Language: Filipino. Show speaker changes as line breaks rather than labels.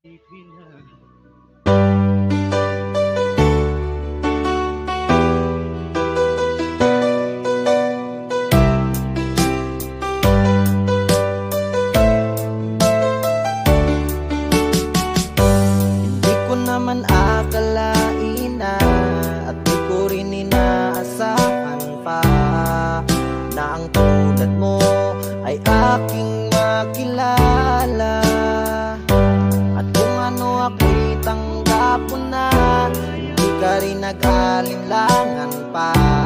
Hindi ko naman akalain na at di ko rin inaasahan pa na ang tulad mo ay aking makilala. At kung ano ako'y tanggap mo na, hindi ka rin nag-alinlangan pa.